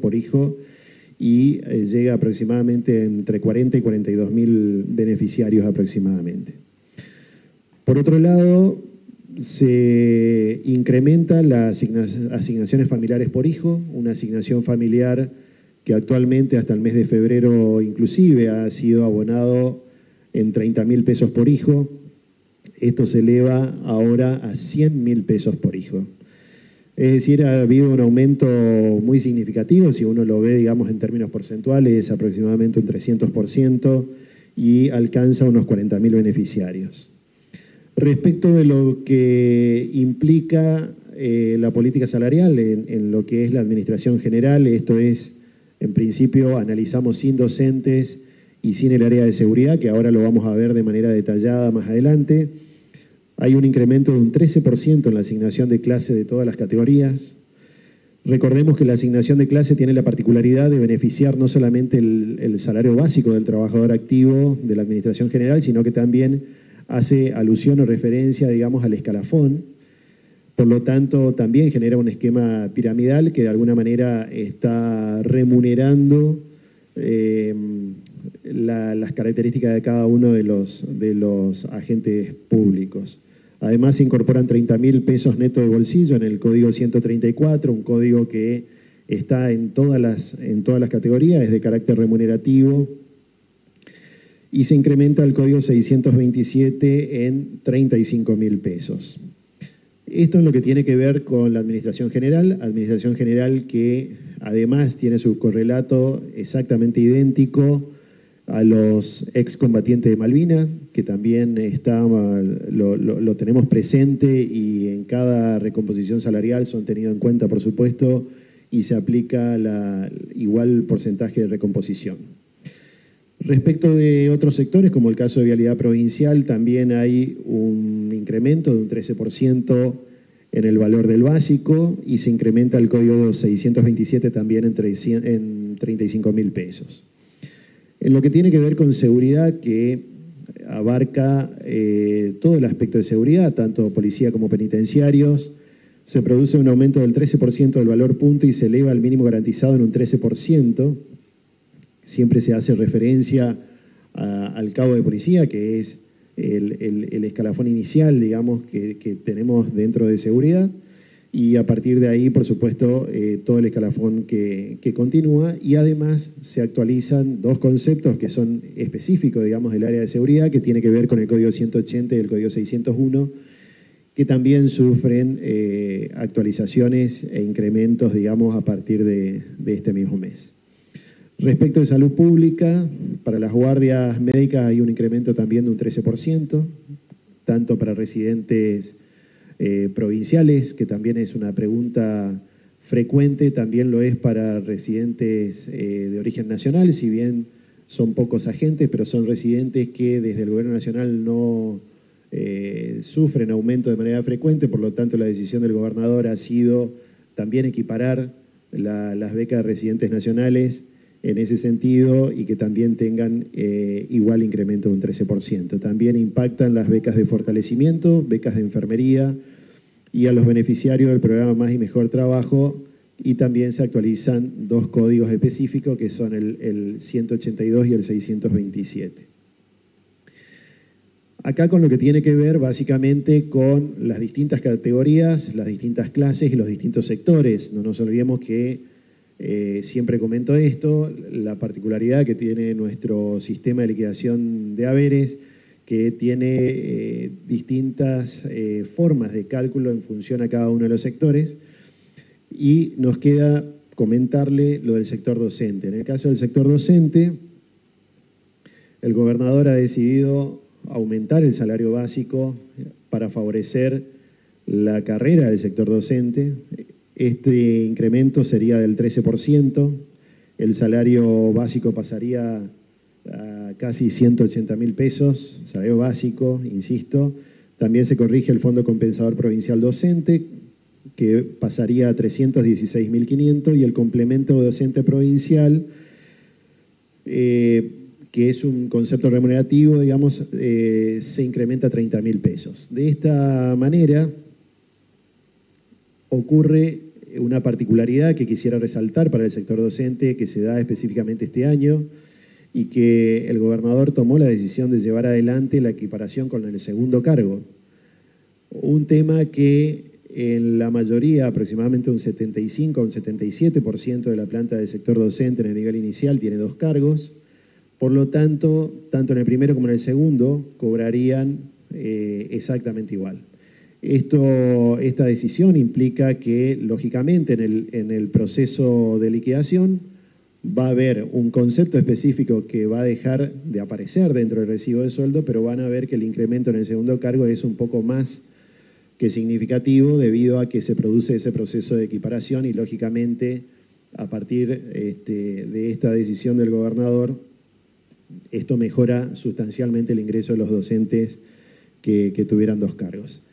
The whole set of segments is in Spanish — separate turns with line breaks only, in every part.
por hijo y llega aproximadamente entre 40 y 42.000 beneficiarios aproximadamente. Por otro lado, se incrementan las asignaciones familiares por hijo, una asignación familiar que actualmente hasta el mes de febrero inclusive ha sido abonado en 30.000 pesos por hijo. Esto se eleva ahora a 100.000 pesos por hijo. Es decir, ha habido un aumento muy significativo, si uno lo ve, digamos, en términos porcentuales, aproximadamente un 300% y alcanza unos 40.000 beneficiarios. Respecto de lo que implica la política salarial en lo que es la administración general, esto es, en principio, analizamos sin docentes y sin el área de seguridad, que ahora lo vamos a ver de manera detallada más adelante. Hay un incremento de un 13% en la asignación de clase de todas las categorías. Recordemos que la asignación de clase tiene la particularidad de beneficiar no solamente el salario básico del trabajador activo de la administración general, sino que también hace alusión o referencia, digamos, al escalafón. Por lo tanto, también genera un esquema piramidal que de alguna manera está remunerando las características de cada uno de los agentes públicos. Además, se incorporan 30.000 pesos neto de bolsillo en el Código 134, un código que está en todas las categorías, es de carácter remunerativo, y se incrementa el Código 627 en 35.000 pesos. Esto es lo que tiene que ver con la Administración General que además tiene su correlato exactamente idéntico a los excombatientes de Malvinas, que también lo tenemos presente y en cada recomposición salarial son tenidos en cuenta, por supuesto, y se aplica igual porcentaje de recomposición. Respecto de otros sectores, como el caso de Vialidad Provincial, también hay un incremento de un 13% en el valor del básico y se incrementa el Código 627 también en 35.000 pesos. En lo que tiene que ver con seguridad, que abarca todo el aspecto de seguridad, tanto policía como penitenciarios, se produce un aumento del 13% del valor punto y se eleva al mínimo garantizado en un 13%. Siempre se hace referencia al cabo de policía, que es el escalafón inicial, digamos, que tenemos dentro de seguridad, y a partir de ahí, por supuesto, todo el escalafón que continúa, y además se actualizan dos conceptos que son específicos, digamos, del área de seguridad, que tiene que ver con el Código 180 y el Código 601, que también sufren actualizaciones e incrementos, digamos, a partir de este mismo mes. Respecto de salud pública, para las guardias médicas hay un incremento también de un 13%, tanto para residentes provinciales, que también es una pregunta frecuente, también lo es para residentes de origen nacional, si bien son pocos agentes, pero son residentes que desde el Gobierno Nacional no sufren aumento de manera frecuente, por lo tanto la decisión del gobernador ha sido también equiparar las becas de residentes nacionales en ese sentido y que también tengan igual incremento de un 13%. También impactan las becas de fortalecimiento, becas de enfermería y a los beneficiarios del programa Más y Mejor Trabajo, y también se actualizan dos códigos específicos que son el 182 y el 627. Acá con lo que tiene que ver básicamente con las distintas categorías, las distintas clases y los distintos sectores. No nos olvidemos que siempre comento esto, la particularidad que tiene nuestro sistema de liquidación de haberes, que tiene distintas formas de cálculo en función a cada uno de los sectores, y nos queda comentarle lo del sector docente. En el caso del sector docente, el gobernador ha decidido aumentar el salario básico para favorecer la carrera del sector docente. Este incremento sería del 13%, el salario básico pasaría a casi 180.000 pesos, salario básico, insisto. También se corrige el Fondo Compensador Provincial Docente, que pasaría a 316.500, y el complemento docente provincial, que es un concepto remunerativo, digamos, se incrementa a 30.000 pesos. De esta manera ocurre una particularidad que quisiera resaltar para el sector docente que se da específicamente este año y que el gobernador tomó la decisión de llevar adelante la equiparación con el segundo cargo. Un tema que en la mayoría, aproximadamente un 75 o un 77% de la planta del sector docente en el nivel inicial tiene 2 cargos. Por lo tanto, tanto en el primero como en el segundo cobrarían exactamente igual. Esta decisión implica que, lógicamente, en el proceso de liquidación va a haber un concepto específico que va a dejar de aparecer dentro del recibo de sueldo, pero van a ver que el incremento en el segundo cargo es un poco más que significativo debido a que se produce ese proceso de equiparación y, lógicamente, a partir de esta decisión del gobernador, esto mejora sustancialmente el ingreso de los docentes que tuvieran 2 cargos.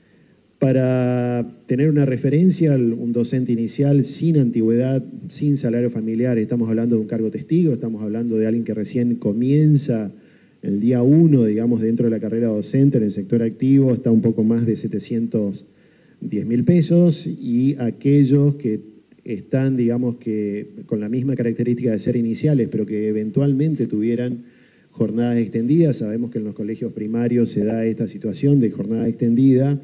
Para tener una referencia, un docente inicial sin antigüedad, sin salario familiar, estamos hablando de un cargo testigo, estamos hablando de alguien que recién comienza el día 1, digamos, dentro de la carrera docente en el sector activo, está un poco más de 710.000 pesos, y aquellos que están, digamos, que con la misma característica de ser iniciales, pero que eventualmente tuvieran jornadas extendidas. Sabemos que en los colegios primarios se da esta situación de jornada extendida,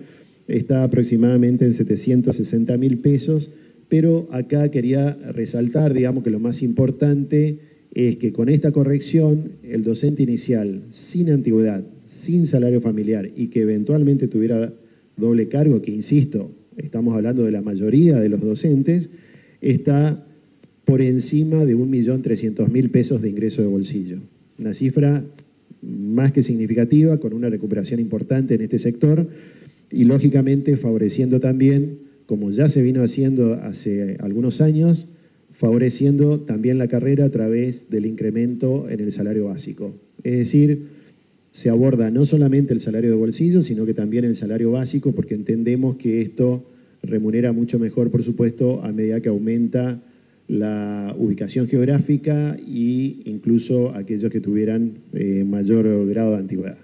está aproximadamente en 760.000 pesos, pero acá quería resaltar, digamos, que lo más importante es que con esta corrección, el docente inicial sin antigüedad, sin salario familiar y que eventualmente tuviera doble cargo, que insisto, estamos hablando de la mayoría de los docentes, está por encima de 1.300.000 pesos de ingreso de bolsillo. Una cifra más que significativa, con una recuperación importante en este sector y, lógicamente, favoreciendo también, como ya se vino haciendo hace algunos años, favoreciendo también la carrera a través del incremento en el salario básico. Es decir, se aborda no solamente el salario de bolsillo, sino que también el salario básico, porque entendemos que esto remunera mucho mejor, por supuesto, a medida que aumenta la ubicación geográfica e incluso aquellos que tuvieran mayor grado de antigüedad.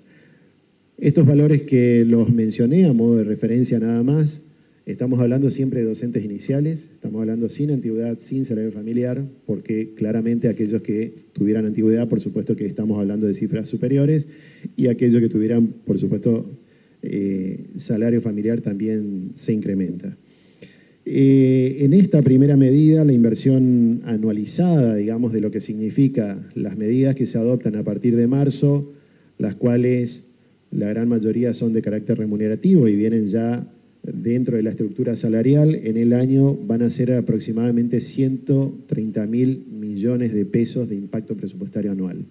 Estos valores que los mencioné a modo de referencia nada más, estamos hablando siempre de docentes iniciales, estamos hablando sin antigüedad, sin salario familiar, porque claramente aquellos que tuvieran antigüedad, por supuesto que estamos hablando de cifras superiores, y aquellos que tuvieran, por supuesto, salario familiar también se incrementa. En esta primera medida, la inversión anualizada, digamos, de lo que significa las medidas que se adoptan a partir de marzo, las cuales la gran mayoría son de carácter remunerativo y vienen ya dentro de la estructura salarial, en el año van a ser aproximadamente 130.000 millones de pesos de impacto presupuestario anual.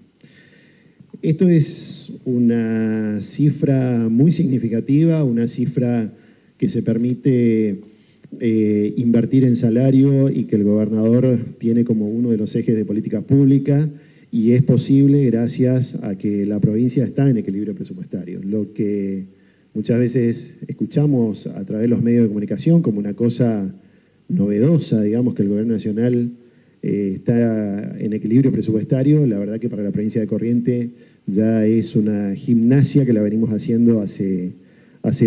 Esto es una cifra muy significativa, una cifra que se permite invertir en salario y que el gobernador tiene como uno de los ejes de política pública, y es posible gracias a que la provincia está en equilibrio presupuestario. Lo que muchas veces escuchamos a través de los medios de comunicación como una cosa novedosa, digamos, que el gobierno nacional está en equilibrio presupuestario, la verdad que para la provincia de Corrientes ya es una gimnasia que la venimos haciendo hace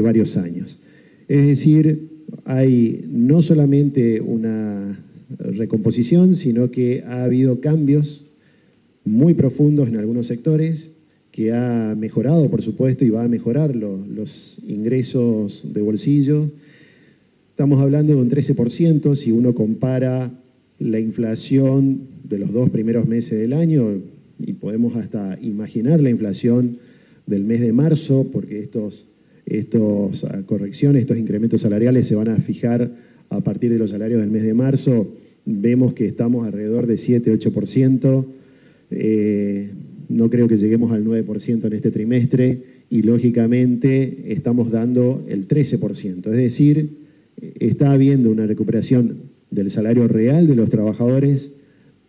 varios años. Es decir, hay no solamente una recomposición, sino que ha habido cambios muy profundos en algunos sectores, que ha mejorado, por supuesto, y va a mejorar los ingresos de bolsillo. Estamos hablando de un 13%, si uno compara la inflación de los 2 primeros meses del año, y podemos hasta imaginar la inflación del mes de marzo, porque estos correcciones, estos incrementos salariales se van a fijar a partir de los salarios del mes de marzo. Vemos que estamos alrededor de 7-8%. No creo que lleguemos al 9% en este trimestre y, lógicamente, estamos dando el 13%. Es decir, está habiendo una recuperación del salario real de los trabajadores,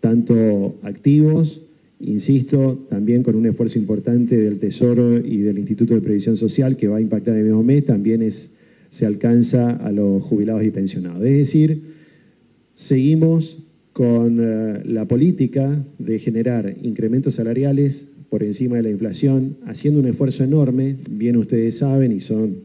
tanto activos, insisto, también con un esfuerzo importante del Tesoro y del Instituto de Previsión Social que va a impactar el mismo mes, también se alcanza a los jubilados y pensionados. Es decir, seguimos con la política de generar incrementos salariales por encima de la inflación, haciendo un esfuerzo enorme, bien ustedes saben, y son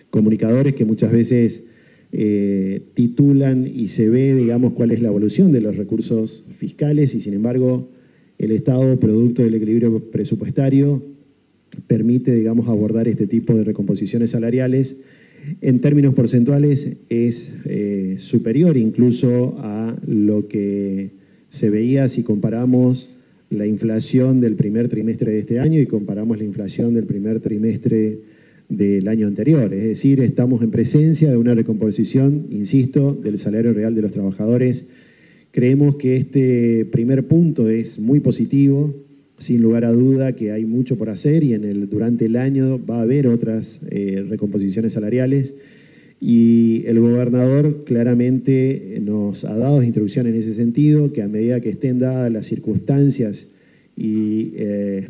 comunicadores que muchas veces titulan y se ve, digamos, cuál es la evolución de los recursos fiscales y, sin embargo, el Estado, producto del equilibrio presupuestario, permite, digamos, abordar este tipo de recomposiciones salariales. En términos porcentuales es superior incluso a lo que se veía si comparamos la inflación del primer trimestre de este año y comparamos la inflación del primer trimestre del año anterior. Es decir, estamos en presencia de una recomposición, insisto, del salario real de los trabajadores. Creemos que este primer punto es muy positivo, sin lugar a duda que hay mucho por hacer y durante el año va a haber otras recomposiciones salariales y el gobernador claramente nos ha dado instrucciones en ese sentido, que a medida que estén dadas las circunstancias y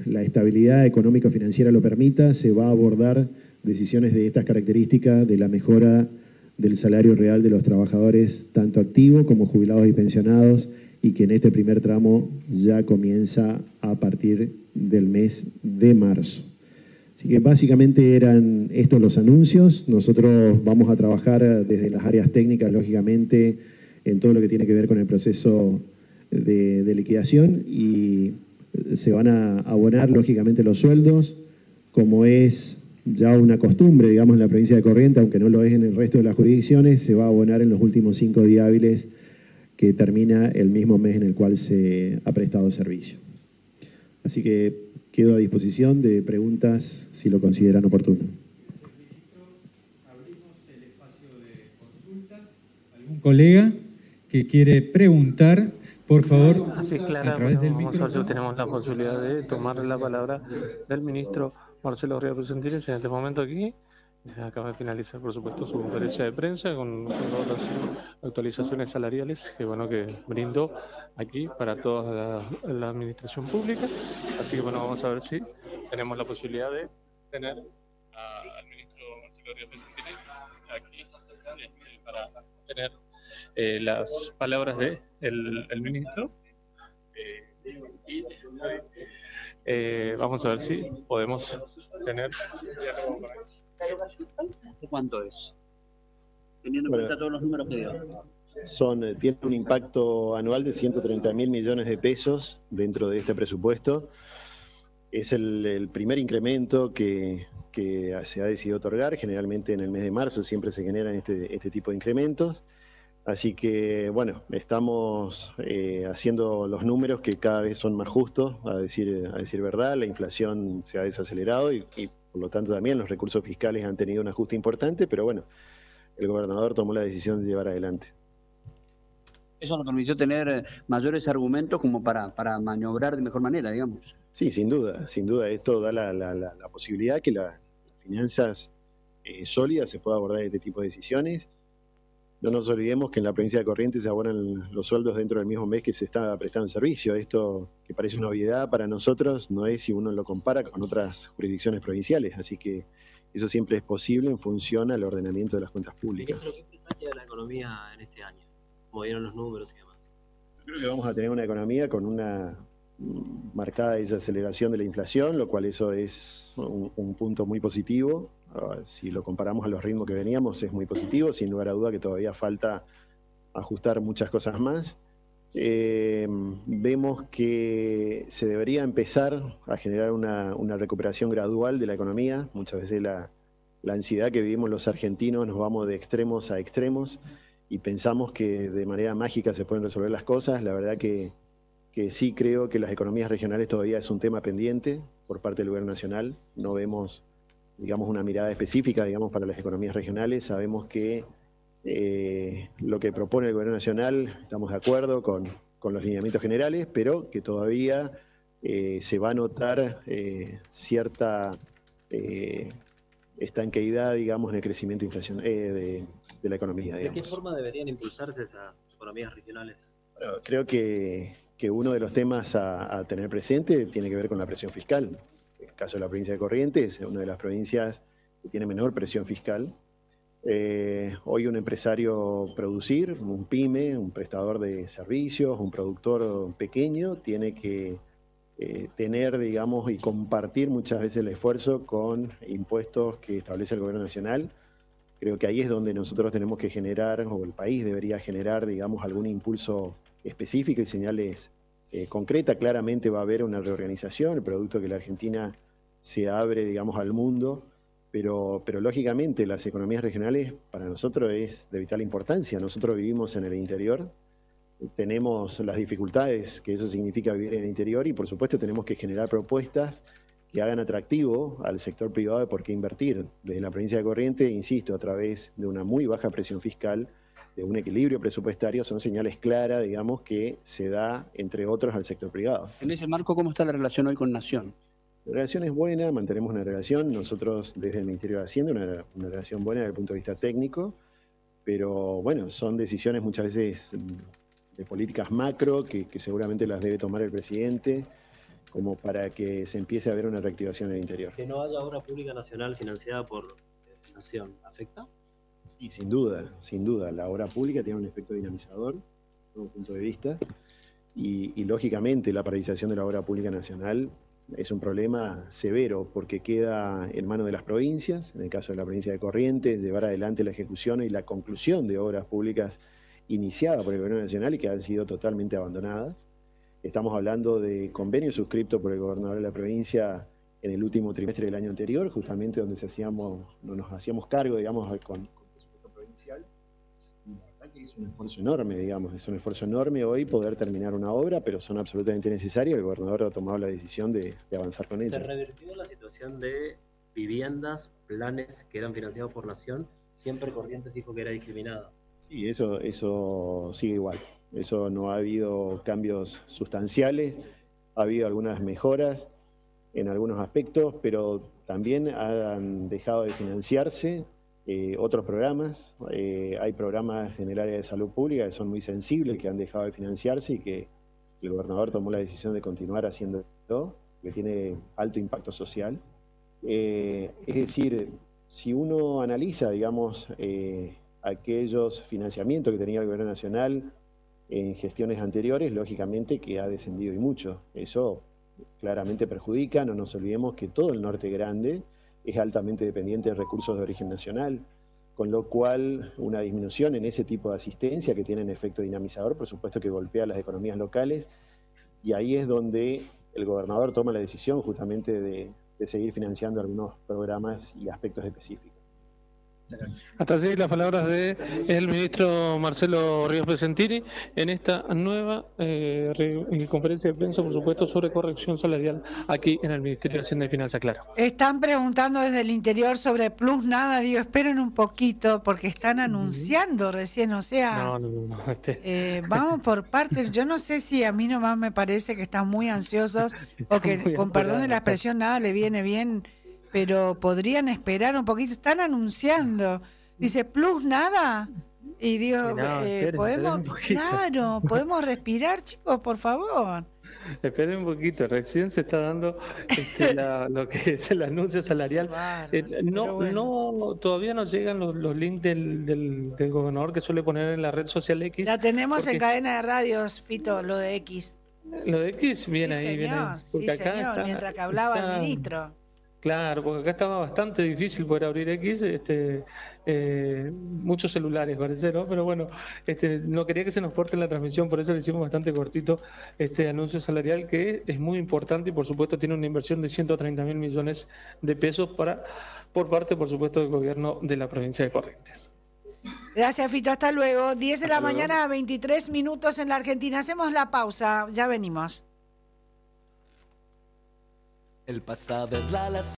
la estabilidad económico-financiera lo permita, se va a abordar decisiones de estas características de la mejora del salario real de los trabajadores, tanto activos como jubilados y pensionados, y que en este primer tramo ya comienza a partir del mes de marzo. Así que básicamente eran estos los anuncios. Nosotros vamos a trabajar desde las áreas técnicas, lógicamente, en todo lo que tiene que ver con el proceso de liquidación y se van a abonar, lógicamente, los sueldos, como es ya una costumbre, digamos, en la provincia de Corrientes, aunque no lo es en el resto de las jurisdicciones, se va a abonar en los últimos 5 días hábiles que termina el mismo mes en el cual se ha prestado servicio. Así que quedo a disposición de preguntas si lo consideran oportuno.
Abrimos el espacio de consultas. ¿Algún colega que quiere preguntar, por favor,
Así, Clara,
a través del
vamos a ver si
micrófono?
tenemos la posibilidad de tomar la palabra del ministro Marcelo Ríos Presentiles en este momento aquí. Acaba de finalizar, por supuesto, su conferencia de prensa con todas las actualizaciones salariales que, bueno, que brindó aquí para toda la administración pública. Así que, bueno, vamos a ver si tenemos la posibilidad de tener al ministro Marcelo Ríos Presentiles aquí para tener las palabras de el ministro. Vamos a ver si podemos tener diálogo con él.
¿Cuánto es? Teniendo en cuenta todos los números que dio.
Tiene un impacto anual de 130.000 millones de pesos dentro de este presupuesto. Es el primer incremento que se ha decidido otorgar. Generalmente en el mes de marzo siempre se generan este tipo de incrementos. Así que, bueno, estamos haciendo los números que cada vez son más justos, a decir verdad. La inflación se ha desacelerado y por lo tanto también los recursos fiscales han tenido un ajuste importante, pero bueno, el gobernador tomó la decisión de llevar adelante.
Eso nos permitió tener mayores argumentos como para maniobrar de mejor manera, digamos.
Sí, sin duda. Esto da la posibilidad que las finanzas sólidas se pueda abordar este tipo de decisiones. No nos olvidemos que en la provincia de Corrientes se abonan los sueldos dentro del mismo mes que se está prestando servicio. Esto, que parece una obviedad para nosotros, no es si uno lo compara con otras jurisdicciones provinciales. Así que eso siempre es posible en función al ordenamiento de las cuentas públicas.
Ministro, ¿qué presagio de la economía en este año? Como vieron los números y demás.
Creo que vamos a tener una economía con una marcada desaceleración de la inflación, lo cual eso es un punto muy positivo. Si lo comparamos a los ritmos que veníamos, es muy positivo, sin lugar a duda que todavía falta ajustar muchas cosas más. Vemos que se debería empezar a generar una recuperación gradual de la economía. Muchas veces la ansiedad que vivimos los argentinos, nos vamos de extremos a extremos y pensamos que de manera mágica se pueden resolver las cosas. La verdad que sí creo que las economías regionales todavía es un tema pendiente por parte del gobierno nacional. No vemos, digamos, una mirada específica, digamos, para las economías regionales. Sabemos que lo que propone el gobierno nacional, estamos de acuerdo con los lineamientos generales, pero que todavía se va a notar cierta estanqueidad, digamos, en el crecimiento de la economía.
¿De qué forma deberían impulsarse esas economías regionales?
Bueno, creo que uno de los temas a tener presente tiene que ver con la presión fiscal. En el caso de la provincia de Corrientes, es una de las provincias que tiene menor presión fiscal. Hoy un empresario producir, un pyme, un prestador de servicios, un productor pequeño, tiene que tener, digamos, y compartir muchas veces el esfuerzo con impuestos que establece el gobierno nacional. Creo que ahí es donde nosotros tenemos que generar, o el país debería generar, digamos, algún impulso específico y señales concretas. Claramente va a haber una reorganización, el producto que la Argentina se abre, digamos, al mundo, pero lógicamente las economías regionales para nosotros es de vital importancia. Nosotros vivimos en el interior, tenemos las dificultades que eso significa vivir en el interior y por supuesto tenemos que generar propuestas que hagan atractivo al sector privado de por qué invertir. Desde la provincia de Corrientes, insisto, a través de una muy baja presión fiscal, de un equilibrio presupuestario, son señales claras, digamos, que se da, entre otros, al sector privado.
En ese marco, ¿cómo está la relación hoy con Nación?
La relación es buena, mantenemos una relación, nosotros desde el Ministerio de Hacienda, una relación buena desde el punto de vista técnico, pero bueno, son decisiones muchas veces de políticas macro que seguramente las debe tomar el presidente, como para que se empiece a ver una reactivación en el interior.
Que no haya obra pública nacional financiada por Nación, ¿afecta?
Sí, sin duda. La obra pública tiene un efecto dinamizador, desde todo punto de vista, y lógicamente la paralización de la obra pública nacional es un problema severo porque queda en manos de las provincias, en el caso de la provincia de Corrientes, llevar adelante la ejecución y la conclusión de obras públicas iniciadas por el Gobierno Nacional y que han sido totalmente abandonadas. Estamos hablando de convenios suscriptos por el gobernador de la provincia en el último trimestre del año anterior, justamente donde nos hacíamos cargo, digamos, con presupuesto provincial. Y la verdad que es un esfuerzo enorme, digamos, es un esfuerzo enorme hoy poder terminar una obra, pero son absolutamente necesarias. El gobernador ha tomado la decisión de avanzar con ella.
¿Se revirtió la situación de viviendas, planes que eran financiados por Nación? Siempre Corrientes dijo que era discriminada.
Sí, eso sigue igual. Eso no ha habido cambios sustanciales, ha habido algunas mejoras en algunos aspectos, pero también han dejado de financiarse otros programas. Hay programas en el área de salud pública que son muy sensibles, que han dejado de financiarse y que el gobernador tomó la decisión de continuar haciéndolo, que tiene alto impacto social. Es decir, si uno analiza, digamos, aquellos financiamientos que tenía el Gobierno Nacional en gestiones anteriores, lógicamente que ha descendido y mucho. Eso claramente perjudica. No nos olvidemos que todo el norte grande es altamente dependiente de recursos de origen nacional, con lo cual una disminución en ese tipo de asistencia que tienen efecto dinamizador, por supuesto que golpea a las economías locales, y ahí es donde el gobernador toma la decisión justamente de seguir financiando algunos programas y aspectos específicos.
Hasta allí las palabras del ministro Marcelo Ríos Pesentini en esta nueva conferencia de prensa, por supuesto, sobre corrección salarial aquí en el Ministerio de Hacienda y Finanzas, claro.
Están preguntando desde el interior sobre Plus Nada, digo, esperen un poquito porque están anunciando recién, o sea,
No.
Vamos por partes. Yo no sé si a mí nomás me parece que están muy ansiosos o que, con perdón de la expresión, nada le viene bien, pero podrían esperar un poquito. Están anunciando. Dice, Plus Nada. Y digo, podemos respirar, chicos, por favor.
Esperen un poquito, recién se está dando lo que es el anuncio salarial. Todavía no llegan los links del gobernador que suele poner en la red social X.
Ya tenemos en cadena de radios, Fito, lo de X.
Lo de X viene
sí,
ahí.
Señor, sí, señor, mientras que hablaba el ministro.
Claro, porque acá estaba bastante difícil poder abrir X, muchos celulares parece, ¿no? Pero bueno, no quería que se nos corte la transmisión, por eso le hicimos bastante cortito este anuncio salarial, que es muy importante y por supuesto tiene una inversión de 130.000 millones de pesos por parte, por supuesto, del gobierno de la provincia de Corrientes.
Gracias, Fito, hasta luego. 10 de la mañana, 23 minutos en la Argentina. Hacemos la pausa, ya venimos.
El pasado es la